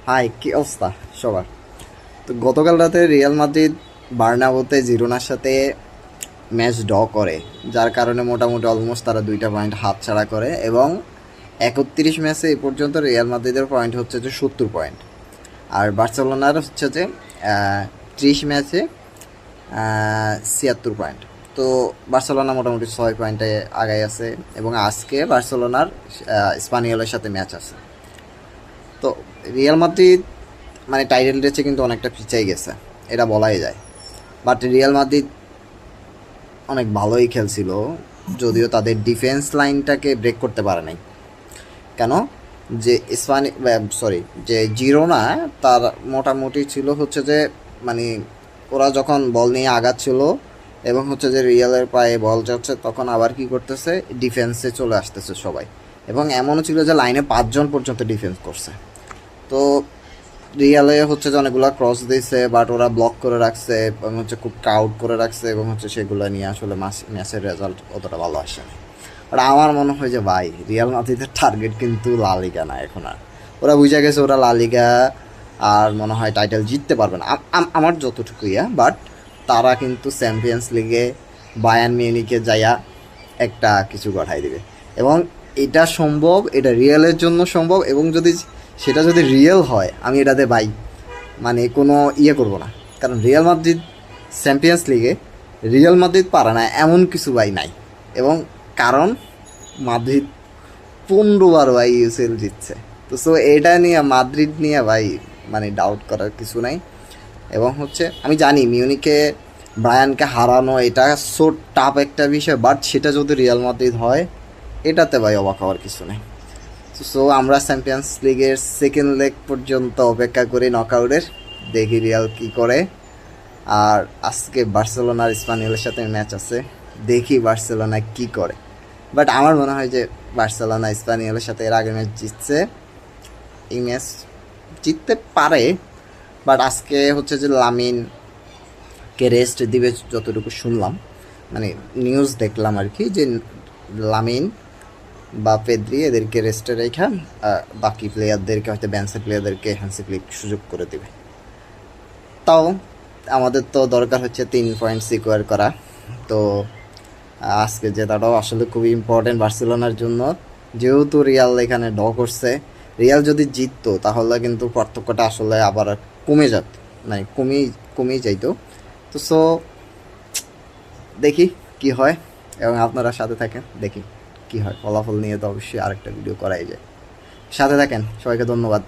High, কি অবস্থা সবার? তো গতকাল রাতে রিয়াল মাদ্রিদ বার্নাব্যুতে জিরোনার সাথে ম্যাচ ড্র করে, যার কারণে মোটামুটি অলমোস্ট তারা 2টা পয়েন্ট হাতছাড়া করে এবং 31 ম্যাচে এই পর্যন্ত রিয়াল মাদ্রিদের পয়েন্ট হচ্ছে যে 70 পয়েন্ট, আর বার্সেলোনার হচ্ছে যে 30 ম্যাচে 76 পয়েন্ট। তো বার্সেলোনা মোটামুটি 6 পয়েন্টে আগায় আছে এবং আজকে বার্সেলোনার স্পানিওলের সাথে ম্যাচ আছে। তো রিয়াল মাদ্রিদ মানে টাইটেল রেসে কিন্তু অনেকটা পিছাই গেছে, এটা বলাই যায়। বাট রিয়াল মাদ্রিদ অনেক ভালোই খেলছিল, যদিও তাদের ডিফেন্স লাইনটাকে ব্রেক করতে পারে নাই। কেন? যে সরি, যে জিরোনা তার মোটামুটি ছিল হচ্ছে যে মানে ওরা যখন বল নিয়ে আগাচ্ছিল এবং হচ্ছে যে রিয়ালের পায়ে বল যাচ্ছে, তখন আবার কি করতেছে, ডিফেন্সে চলে আসতেছে সবাই। এবং এমনও ছিল যে লাইনে 5 জন পর্যন্ত ডিফেন্স করছে। তো রিয়ালে হচ্ছে যে অনেকগুলো ক্রস দিয়েছে, বাট ওরা ব্লক করে রাখছে এবং হচ্ছে খুব ক্রাউড করে রাখছে এবং হচ্ছে সেগুলো নিয়ে আসলে ম্যাচের রেজাল্ট অতটা ভালো আসে না। আর আমার মনে হয় যে ভাই, রিয়াল মাদ্রিদের টার্গেট কিন্তু লা লিগা না এখন আর। ওরা বুঝে গেছে ওরা লা লিগা আর মনে হয় টাইটেল জিততে পারবে না, আমার যতটুকু বাট তারা কিন্তু চ্যাম্পিয়ন্স লিগে বায়ার্ন মিউনিখে যাইয়া একটা কিছু গড়াই দিবে। এবং এটা সম্ভব, এটা রিয়েলের জন্য সম্ভব, এবং সেটা যদি রিয়েল হয়, আমি এটাতে ভাই মানে কোনো করবো না। কারণ রিয়াল মাদ্রিদ চ্যাম্পিয়ন্স লিগে রিয়াল মাদ্রিদ পারে না এমন কিছু ভাই নাই। এবং কারণ মাদ্রিদ 15 বার ভাই ইউসিএল জিতছে। তো সো এটা নিয়ে, মাদ্রিদ নিয়ে ভাই মানে ডাউট করার কিছু নাই। এবং হচ্ছে আমি জানি মিউনিকে ব্রায়ানকে হারানো এটা সো টাফ একটা বিষয়, বাট সেটা যদি রিয়াল মাদ্রিদ হয়, এটাতে ভাই অবাক হওয়ার কিছু নেই। সো আমরা চ্যাম্পিয়ন্স লিগের সেকেন্ড লেগ পর্যন্ত অপেক্ষা করি নকআউটের, দেখি রিয়াল কি করে। আর আজকে বার্সেলোনার স্পানিওলের সাথে ম্যাচ আছে, দেখি বার্সেলোনা কি করে। বাট আমার মনে হয় যে বার্সেলোনা স্পানিওলের সাথে এর আগে ম্যাচ জিতছে, এই ম্যাচ জিততে পারে। বাট আজকে হচ্ছে যে লামিনকে রেস্ট দিবে যতটুকু শুনলাম, মানে নিউজ দেখলাম আর কি, যে লামিন বা পেদ্রি এদেরকে রেস্টে রেখা বাকি প্লেয়ারদেরকে, হয়তো ব্যান্সের প্লেয়ারদেরকে হ্যান্সি ফ্লিক সুযোগ করে দিবে। তাও আমাদের তো দরকার হচ্ছে 3 পয়েন্ট সিকিউর করা। তো আজকে জেতাটাও আসলে খুবই ইম্পর্টেন্ট বার্সেলোনার জন্য, যেহেতু রিয়াল এখানে ড্র করছে। রিয়াল যদি জিততো তাহলে কিন্তু পার্থক্যটা আসলে আবার কমে যেত, মানে কমেই যাইতো। তো সো দেখি কি হয়, এবং আপনারা সাথে থাকেন, দেখি কি হয়। ফলাফল নিয়ে তো অবশ্যই আরেকটা ভিডিও করাই যায়। সাথে থাকেন, সবাইকে ধন্যবাদ।